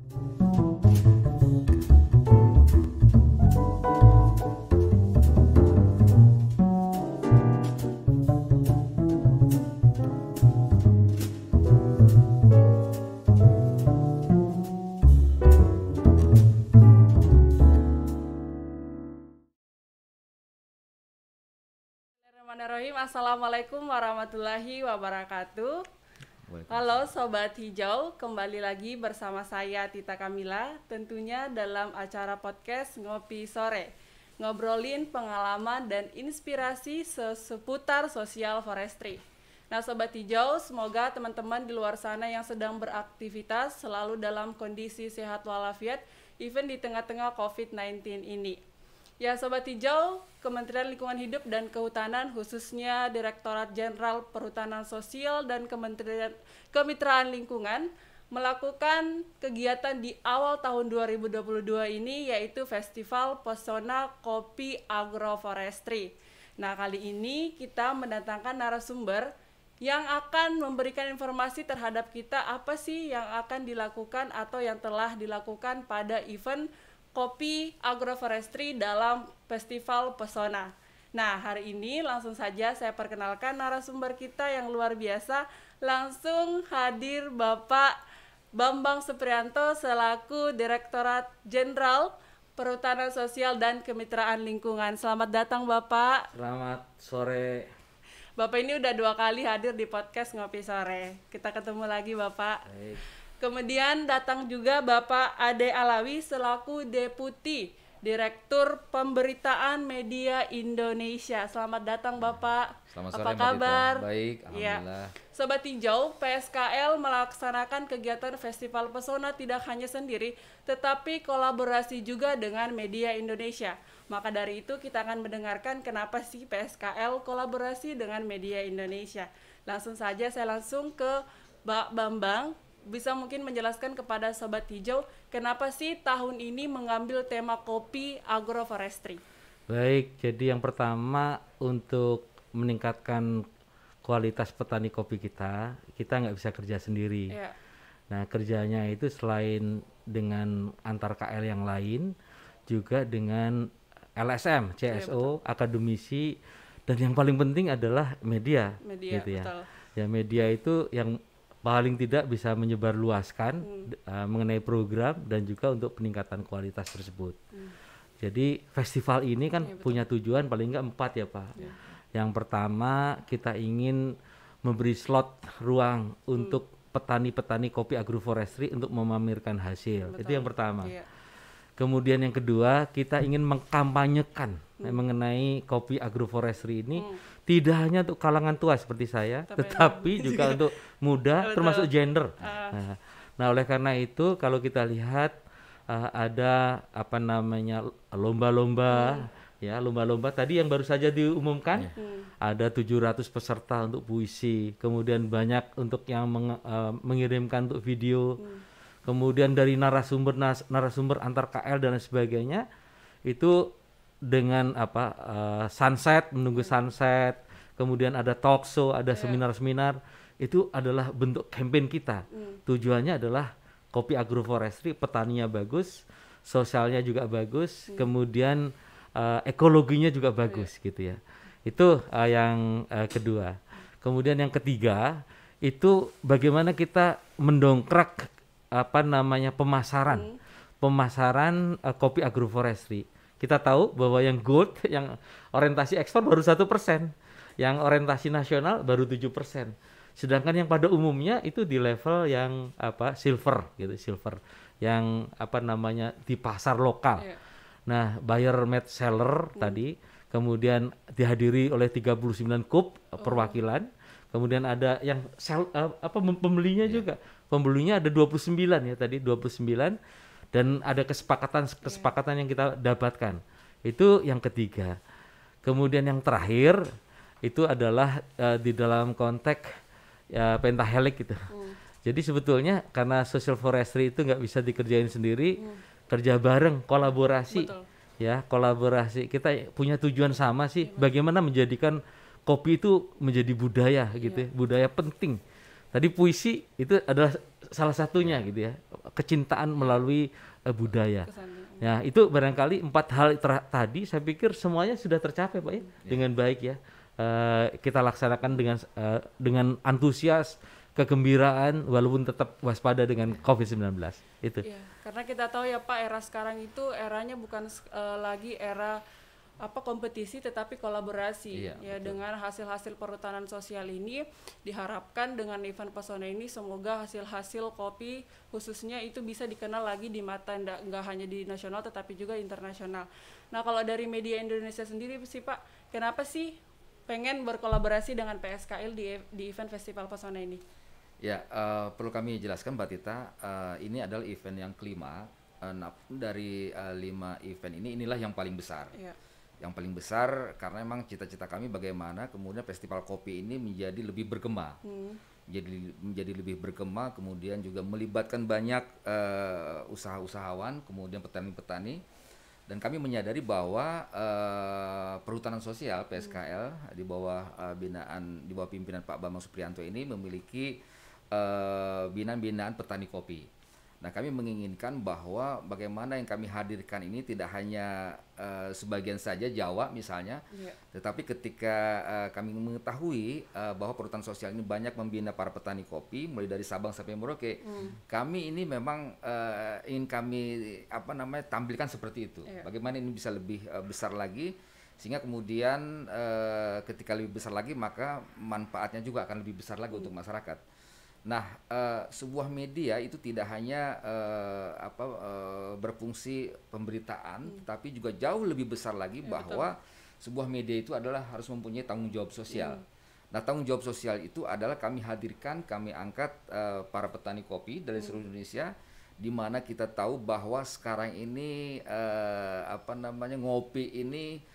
Bismillahirrahmanirrahim. Assalamualaikum warahmatullahi wabarakatuh. Halo Sobat Hijau, kembali lagi bersama saya Tita Kamila, tentunya dalam acara podcast Ngopi Sore, ngobrolin pengalaman dan inspirasi seputar sosial forestry. Nah Sobat Hijau, semoga teman-teman di luar sana yang sedang beraktivitas selalu dalam kondisi sehat walafiat, even di tengah-tengah COVID-19 ini. Ya Sobat Hijau, Kementerian Lingkungan Hidup dan Kehutanan khususnya Direktorat Jenderal Perhutanan Sosial dan Kementerian Kemitraan Lingkungan melakukan kegiatan di awal tahun 2022 ini, yaitu Festival Pesona Kopi Agroforestry. Nah kali ini kita mendatangkan narasumber yang akan memberikan informasi terhadap kita apa sih yang akan dilakukan atau yang telah dilakukan pada event Kopi Agroforestry dalam Festival Pesona. Nah, hari ini langsung saja saya perkenalkan narasumber kita yang luar biasa. Langsung hadir Bapak Bambang Supriyanto selaku Direktorat Jenderal Perhutanan Sosial dan Kemitraan Lingkungan. Selamat datang Bapak. Selamat sore. Bapak ini udah 2 kali hadir di podcast Ngopi Sore. Kita ketemu lagi Bapak. Baik. Kemudian datang juga Bapak Ade Alawi selaku Deputi Direktur Pemberitaan Media Indonesia. Selamat datang Bapak. Selamat sore, apa kabar? Mbak Tita. Baik, alhamdulillah. Ya. Sobat Hijau, PSKL melaksanakan kegiatan Festival Pesona tidak hanya sendiri, tetapi kolaborasi juga dengan media Indonesia. Maka dari itu kita akan mendengarkan kenapa sih PSKL kolaborasi dengan media Indonesia. Langsung saja saya langsung ke Mbak Bambang. Bisa mungkin menjelaskan kepada Sobat Hijau kenapa sih tahun ini mengambil tema kopi agroforestry? Baik, jadi yang pertama untuk meningkatkan kualitas petani kopi kita nggak bisa kerja sendiri. Ya. Nah, kerjanya itu selain dengan antar KL yang lain, juga dengan LSM, CSO, Ya, akademisi, dan yang paling penting adalah media gitu ya. Betul. Ya, media itu yang paling tidak bisa menyebarluaskan mengenai program dan juga untuk peningkatan kualitas tersebut. Jadi festival ini kan punya tujuan paling enggak 4 ya Pak. Ya. Yang pertama kita ingin memberi slot ruang untuk petani-petani kopi agroforestry untuk memamerkan hasil. Betul. Itu yang pertama. Ya. Kemudian yang kedua kita ingin mengkampanyekan mengenai kopi agroforestry ini tidak hanya untuk kalangan tua seperti saya, tetapi juga untuk muda, termasuk gender. Nah, oleh karena itu kalau kita lihat ada apa namanya lomba-lomba, ya lomba-lomba tadi yang baru saja diumumkan, ada 700 peserta untuk puisi, kemudian banyak untuk yang mengirimkan untuk video. Kemudian dari narasumber antar KL dan sebagainya itu dengan sunset, menunggu sunset, kemudian ada talk show, ada seminar-seminar, itu adalah bentuk campaign kita. Tujuannya adalah kopi agroforestry, petaninya bagus, sosialnya juga bagus, kemudian ekologinya juga bagus gitu ya. Itu yang kedua. Kemudian yang ketiga itu bagaimana kita mendongkrak pemasaran kopi agroforestry. Kita tahu bahwa yang gold, yang orientasi ekspor baru 1%, yang orientasi nasional baru 7%. Sedangkan yang pada umumnya itu di level yang silver gitu, silver yang di pasar lokal. Yeah. Nah, buyer made seller tadi, kemudian dihadiri oleh 39 KUP perwakilan. Kemudian ada yang pembelinya juga. Pembelinya ada 29 ya tadi, 29, dan ada kesepakatan yang kita dapatkan. Itu yang ketiga. Kemudian yang terakhir itu adalah di dalam konteks pentahelix gitu. Jadi sebetulnya karena social forestry itu nggak bisa dikerjain sendiri, kerja bareng, kolaborasi. Betul. Ya, kolaborasi. Kita punya tujuan sama sih, bagaimana menjadikan kopi itu menjadi budaya gitu ya, budaya penting. Tadi puisi itu adalah salah satunya gitu ya, kecintaan melalui budaya. Kesannya. Ya, itu barangkali 4 hal tadi saya pikir semuanya sudah tercapai Pak ya, dengan baik ya. Kita laksanakan dengan antusias, kegembiraan, walaupun tetap waspada dengan COVID-19 itu. Iya, karena kita tahu ya Pak, era sekarang itu eranya bukan lagi era kompetisi tetapi kolaborasi. Iya, Ya, betul. dengan hasil-hasil perhutanan sosial ini diharapkan dengan event pesona ini semoga hasil-hasil kopi khususnya itu bisa dikenal lagi di mata nggak hanya di nasional tetapi juga internasional. Nah, kalau dari media Indonesia sendiri sih Pak, kenapa sih pengen berkolaborasi dengan PSKL di event festival pesona ini? Ya, perlu kami jelaskan Mbak Tita, ini adalah event yang kelima. Dari 5 event inilah yang paling besar. Iya. Yang paling besar karena memang cita-cita kami bagaimana kemudian festival kopi ini menjadi lebih bergema. Menjadi lebih bergema, kemudian juga melibatkan banyak usaha-usahawan, kemudian petani-petani. Dan kami menyadari bahwa perhutanan sosial PSKL di bawah pimpinan Pak Bambang Supriyanto ini memiliki binaan-binaan petani kopi. Nah, kami menginginkan bahwa bagaimana yang kami hadirkan ini tidak hanya sebagian saja Jawa misalnya, tetapi ketika kami mengetahui bahwa perhutanan sosial ini banyak membina para petani kopi mulai dari Sabang sampai Merauke, kami ini memang ingin kami tampilkan seperti itu. Bagaimana ini bisa lebih besar lagi, sehingga kemudian ketika lebih besar lagi maka manfaatnya juga akan lebih besar lagi untuk masyarakat. Nah, sebuah media itu tidak hanya berfungsi pemberitaan, tapi juga jauh lebih besar lagi bahwa sebuah media itu adalah harus mempunyai tanggung jawab sosial. Nah, tanggung jawab sosial itu adalah kami hadirkan, kami angkat para petani kopi dari seluruh Indonesia, di mana kita tahu bahwa sekarang ini ngopi ini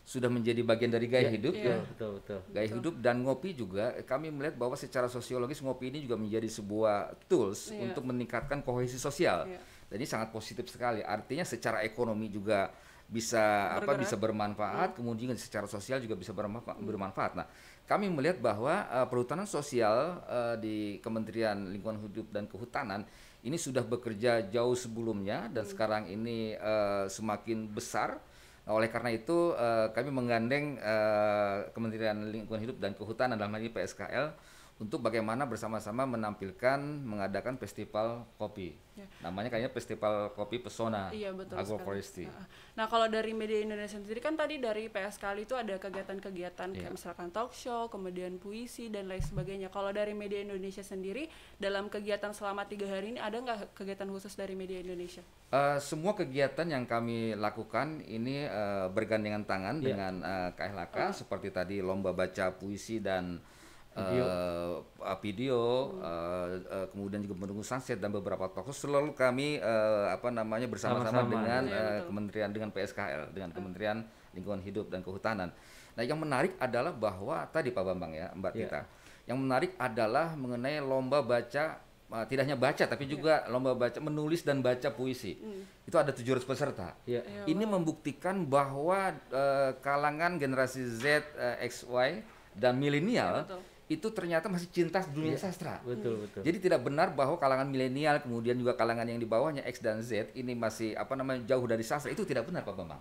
sudah menjadi bagian dari gaya hidup. Betul. Gaya hidup dan ngopi juga kami melihat bahwa secara sosiologis ngopi ini juga menjadi sebuah tools untuk meningkatkan kohesi sosial. Dan ini sangat positif sekali. Artinya secara ekonomi juga bisa bisa bermanfaat, kemudian secara sosial juga bisa bermanfaat. Nah, kami melihat bahwa perhutanan sosial di Kementerian Lingkungan Hidup dan Kehutanan ini sudah bekerja jauh sebelumnya dan sekarang ini semakin besar. Oleh karena itu kami menggandeng Kementerian Lingkungan Hidup dan Kehutanan dalam hal ini PSKL untuk bagaimana bersama-sama mengadakan festival kopi. Namanya kayaknya Festival Kopi Pesona Agroforestry. Nah, kalau dari media Indonesia sendiri kan tadi dari PSKL itu ada kegiatan-kegiatan kayak misalkan talk show, kemudian puisi dan lain sebagainya. Kalau dari media Indonesia sendiri dalam kegiatan selama 3 hari ini ada nggak kegiatan khusus dari media Indonesia? Semua kegiatan yang kami lakukan ini bergandengan tangan dengan KLHK seperti tadi lomba baca puisi dan video, kemudian juga menunggu sunset dan beberapa talk show. Selalu kami bersama-sama dengan Kementerian, dengan PSKL, dengan Kementerian Lingkungan Hidup dan Kehutanan. Nah, yang menarik adalah bahwa tadi Pak Bambang ya, Mbak Tita, yang menarik adalah mengenai lomba baca, tidak hanya baca tapi juga lomba baca, menulis dan baca puisi. Itu ada 700 peserta. Ini membuktikan bahwa kalangan generasi Z, X, Y dan milenial itu ternyata masih cinta dunia sastra. Betul. Jadi tidak benar bahwa kalangan milenial kemudian juga kalangan yang di bawahnya X dan Z ini masih jauh dari sastra. Itu tidak benar Pak Bambang.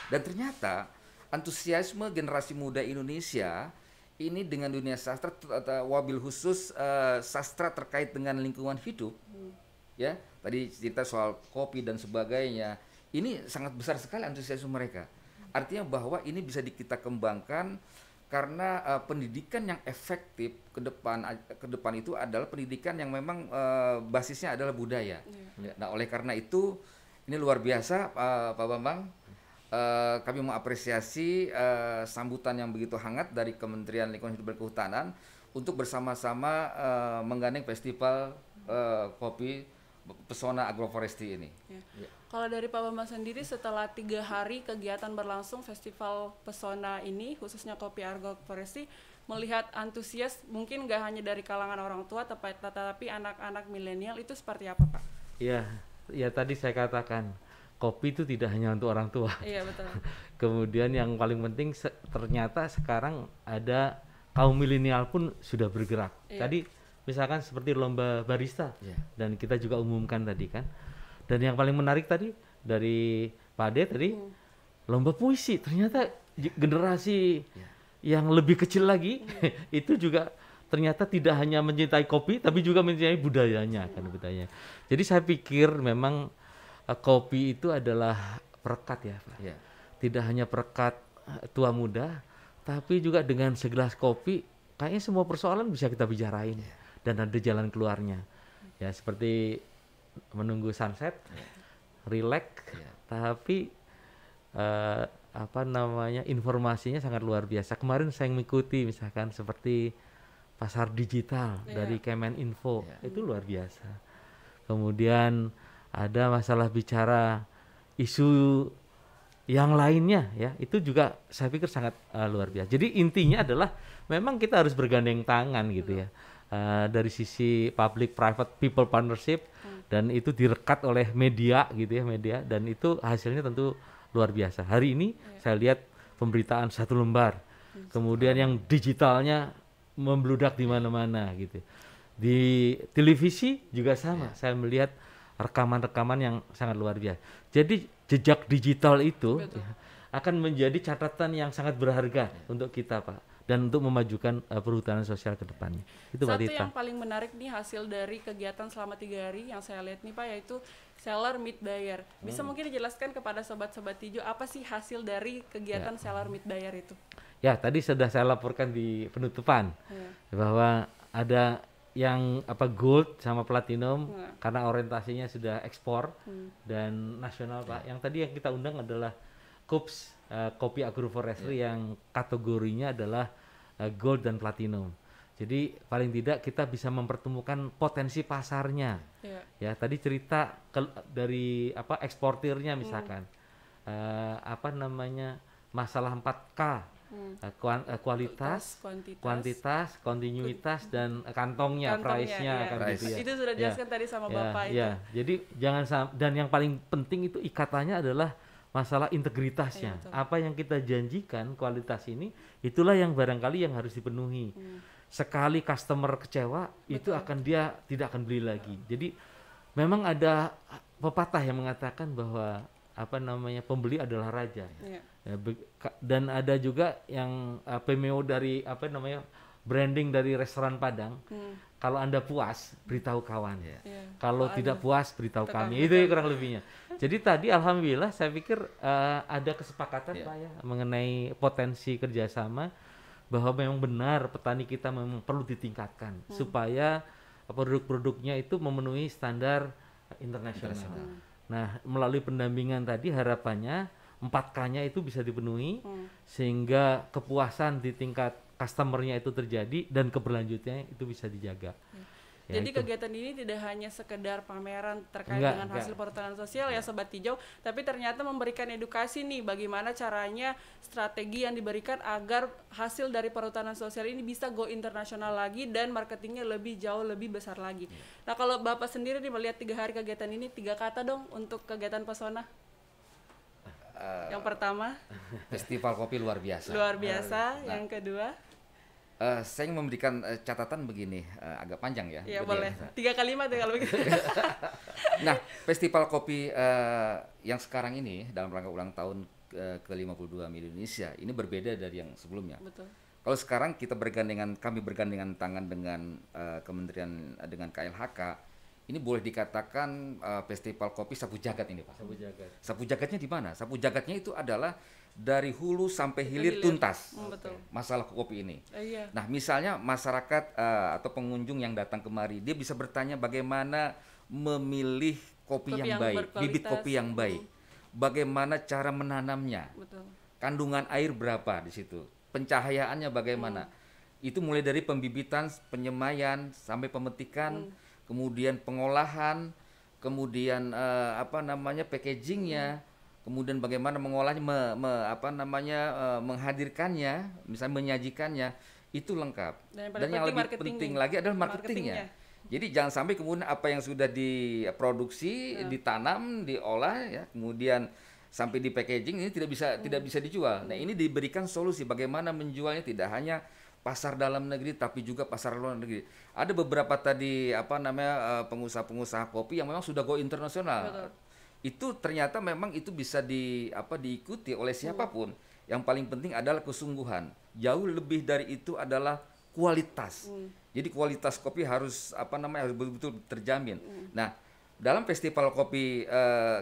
Dan ternyata antusiasme generasi muda Indonesia ini dengan dunia sastra, wabil khusus sastra terkait dengan lingkungan hidup. Ya, tadi cerita soal kopi dan sebagainya. Ini sangat besar sekali antusiasme mereka. Artinya bahwa ini bisa kita kembangkan karena pendidikan yang efektif ke depan itu adalah pendidikan yang memang basisnya adalah budaya. Nah, oleh karena itu ini luar biasa Pak Bambang. Kami mengapresiasi sambutan yang begitu hangat dari Kementerian Lingkungan Hidup dan Kehutanan untuk bersama-sama menggandeng festival kopi Pesona Agroforestry ini. Kalau dari Pak Bambang sendiri, setelah 3 hari kegiatan berlangsung festival Pesona ini, khususnya kopi Agroforestry, melihat antusias mungkin nggak hanya dari kalangan orang tua, tetapi anak-anak milenial, itu seperti apa Pak? Ya tadi saya katakan, kopi itu tidak hanya untuk orang tua. Iya, betul. Kemudian yang paling penting ternyata sekarang ada kaum milenial pun sudah bergerak. Tadi misalkan seperti lomba barista, dan kita juga umumkan tadi kan. Dan yang paling menarik tadi dari Pak Ade tadi, lomba puisi. Ternyata generasi yang lebih kecil lagi itu juga ternyata tidak hanya mencintai kopi, tapi juga mencintai budayanya kan, budayanya. Jadi saya pikir memang kopi itu adalah perekat ya, Pak. Tidak hanya perekat tua muda, tapi juga dengan segelas kopi kayaknya semua persoalan bisa kita bicarain dan ada jalan keluarnya. Ya seperti menunggu sunset, relax, tapi informasinya sangat luar biasa. Kemarin saya mengikuti misalkan seperti pasar digital dari Kemeninfo, itu luar biasa. Kemudian ada masalah bicara isu yang lainnya ya, itu juga saya pikir sangat luar biasa. Jadi intinya adalah memang kita harus bergandeng tangan gitu ya, dari sisi public private people partnership, dan itu direkat oleh media gitu ya, media, dan itu hasilnya tentu luar biasa. Hari ini saya lihat pemberitaan 1 lembar, kemudian yang digitalnya membludak di mana-mana gitu. Di televisi juga sama, saya melihat rekaman-rekaman yang sangat luar biasa. Jadi jejak digital itu akan menjadi catatan yang sangat berharga untuk kita, Pak, dan untuk memajukan perhutanan sosial ke depannya. Itu Satu yang paling menarik nih hasil dari kegiatan selama 3 hari yang saya lihat nih Pak, yaitu Seller Meet Buyer. Bisa mungkin dijelaskan kepada sobat-sobat hijau apa sih hasil dari kegiatan Seller Meet Buyer itu? Ya, tadi sudah saya laporkan di penutupan bahwa ada yang gold sama platinum karena orientasinya sudah ekspor dan nasional, Pak. Yang tadi yang kita undang adalah KUPS, kopi agroforestry yang kategorinya adalah gold dan platinum. Jadi paling tidak kita bisa mempertemukan potensi pasarnya. Ya, tadi cerita dari eksportirnya misalkan masalah 4K. Kualitas, kuantitas, kontinuitas, dan kantongnya, price-nya kan gitu ya. Itu sudah dijelaskan tadi sama Bapak itu. Ya, jadi dan yang paling penting itu ikatannya adalah masalah integritasnya. Apa yang kita janjikan kualitas ini, itulah yang barangkali yang harus dipenuhi. Sekali customer kecewa, itu dia tidak akan beli lagi. Jadi memang ada pepatah yang mengatakan bahwa pembeli adalah raja. Ya, dan ada juga yang PMO dari branding dari restoran Padang. Kalau Anda puas, beritahu kawan. Kalau tidak puas, beritahu kami. Itu kurang lebihnya. Jadi tadi alhamdulillah saya pikir ada kesepakatan Pak ya mengenai potensi kerjasama, bahwa memang benar petani kita memang perlu ditingkatkan supaya produk-produknya itu memenuhi standar internasional. Nah, melalui pendampingan tadi harapannya 4K-nya itu bisa dipenuhi sehingga kepuasan di tingkat customer-nya itu terjadi dan keberlanjutannya itu bisa dijaga. Jadi kegiatan ini tidak hanya sekedar pameran terkait dengan hasil perhutanan sosial ya Sobat Hijau, tapi ternyata memberikan edukasi nih bagaimana caranya, strategi yang diberikan agar hasil dari perhutanan sosial ini bisa go internasional lagi dan marketingnya lebih jauh lebih besar lagi. Nah, kalau Bapak sendiri nih melihat 3 hari kegiatan ini, 3 kata dong untuk kegiatan Pesona. Yang pertama, festival kopi luar biasa. Luar biasa. Yang kedua, saya ingin memberikan catatan begini, agak panjang ya. Iya boleh. 3 kalimat ya kalau begitu. Nah, festival kopi yang sekarang ini dalam rangka ulang tahun ke-52 Indonesia ini berbeda dari yang sebelumnya. Betul. Kalau sekarang kami bergandengan tangan dengan Kementerian, dengan KLHK. Ini boleh dikatakan festival kopi sapu jagat ini, Pak. Sapu jagat. Sapu jagatnya di mana? Sapu jagatnya itu adalah dari hulu sampai hilir tuntas. Betul. Masalah kopi ini. Iya. Nah, misalnya masyarakat atau pengunjung yang datang kemari, dia bisa bertanya bagaimana memilih kopi yang baik, bibit kopi yang baik. Bagaimana cara menanamnya. Betul. Kandungan air berapa di situ. Pencahayaannya bagaimana. Itu mulai dari pembibitan, penyemaian sampai pemetikan, kemudian pengolahan, kemudian packagingnya, kemudian bagaimana mengolahnya, menghadirkannya, misalnya menyajikannya, itu lengkap. Dan yang lebih penting lagi adalah marketingnya. Jadi jangan sampai kemudian apa yang sudah diproduksi, ditanam, diolah, ya, kemudian sampai di packaging ini tidak bisa dijual. Nah, ini diberikan solusi bagaimana menjualnya tidak hanya pasar dalam negeri tapi juga pasar luar negeri. Ada beberapa tadi pengusaha-pengusaha kopi yang memang sudah go internasional. Betul. Itu ternyata memang itu bisa diikuti oleh siapapun. Yang paling penting adalah kesungguhan. Jauh lebih dari itu adalah kualitas. Jadi kualitas kopi harus harus betul-betul terjamin. Nah, dalam festival kopi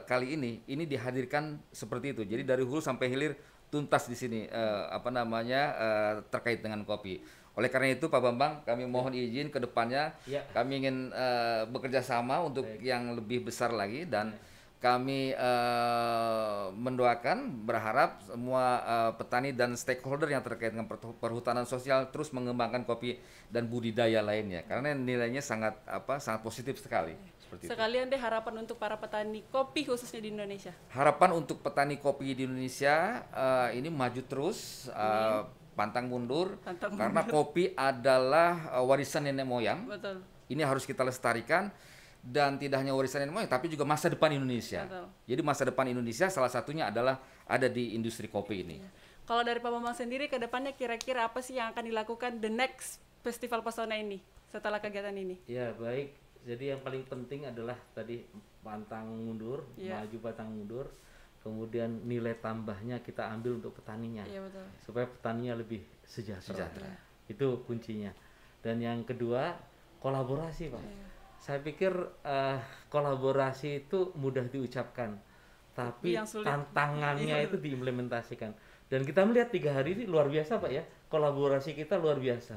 kali ini dihadirkan seperti itu. Jadi dari hulu sampai hilir tuntas di sini terkait dengan kopi. Oleh karena itu Pak Bambang, kami mohon izin ke depannya kami ingin bekerja sama untuk yang lebih besar lagi, dan kami mendoakan, berharap semua petani dan stakeholder yang terkait dengan perhutanan sosial terus mengembangkan kopi dan budidaya lainnya, karena nilainya sangat positif sekali. Sekalian deh harapan untuk para petani kopi khususnya di Indonesia. Harapan untuk petani kopi di Indonesia ini maju terus, pantang mundur, karena kopi adalah warisan nenek moyang. Betul. Ini harus kita lestarikan, dan tidak hanya warisan nenek moyang tapi juga masa depan Indonesia. Betul. Jadi masa depan Indonesia salah satunya adalah ada di industri kopi ini. Kalau dari Pak Bambang sendiri, ke depannya kira-kira apa sih yang akan dilakukan the next Festival Pesona ini setelah kegiatan ini? Ya, baik. Jadi yang paling penting adalah tadi pantang mundur, maju pantang mundur. Kemudian nilai tambahnya kita ambil untuk petaninya, betul. Supaya petaninya lebih sejahtera. Itu kuncinya. Dan yang kedua, kolaborasi, Pak. Saya pikir kolaborasi itu mudah diucapkan, tapi tantangannya itu diimplementasikan. Dan kita melihat 3 hari ini luar biasa, Pak ya. Kolaborasi kita luar biasa.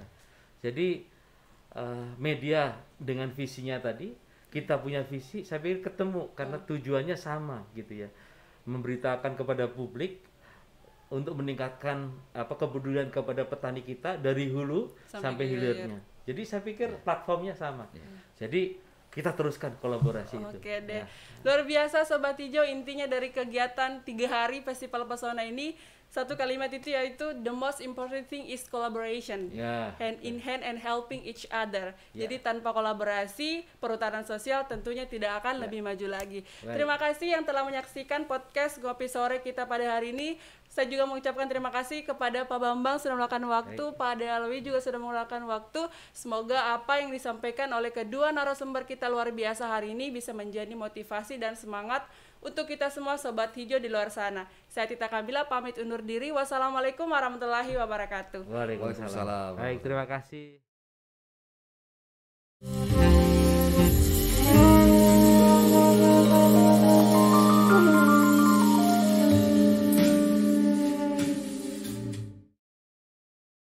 Jadi media dengan visinya tadi, kita punya visi, saya pikir ketemu karena tujuannya sama gitu ya, memberitakan kepada publik untuk meningkatkan kepedulian kepada petani kita dari hulu sampai hilirnya. Jadi saya pikir platformnya sama. Jadi kita teruskan kolaborasi itu. Oke deh. Luar biasa Sobat Hijau, intinya dari kegiatan 3 hari Festival Pesona ini, satu kalimat itu yaitu the most important thing is collaboration, hand in hand and helping each other. Jadi tanpa kolaborasi, perhutanan sosial tentunya tidak akan lebih maju lagi. Terima kasih yang telah menyaksikan podcast Ngopi Sore kita pada hari ini. Saya juga mengucapkan terima kasih kepada Pak Bambang sudah meluangkan waktu, Pak Ade Alwi juga sudah meluangkan waktu. Semoga apa yang disampaikan oleh kedua narasumber kita luar biasa hari ini bisa menjadi motivasi dan semangat untuk kita semua Sobat Hijau di luar sana. Saya Tita Kamila pamit undur diri. Wassalamualaikum warahmatullahi wabarakatuh. Waalaikumsalam. Baik, terima kasih.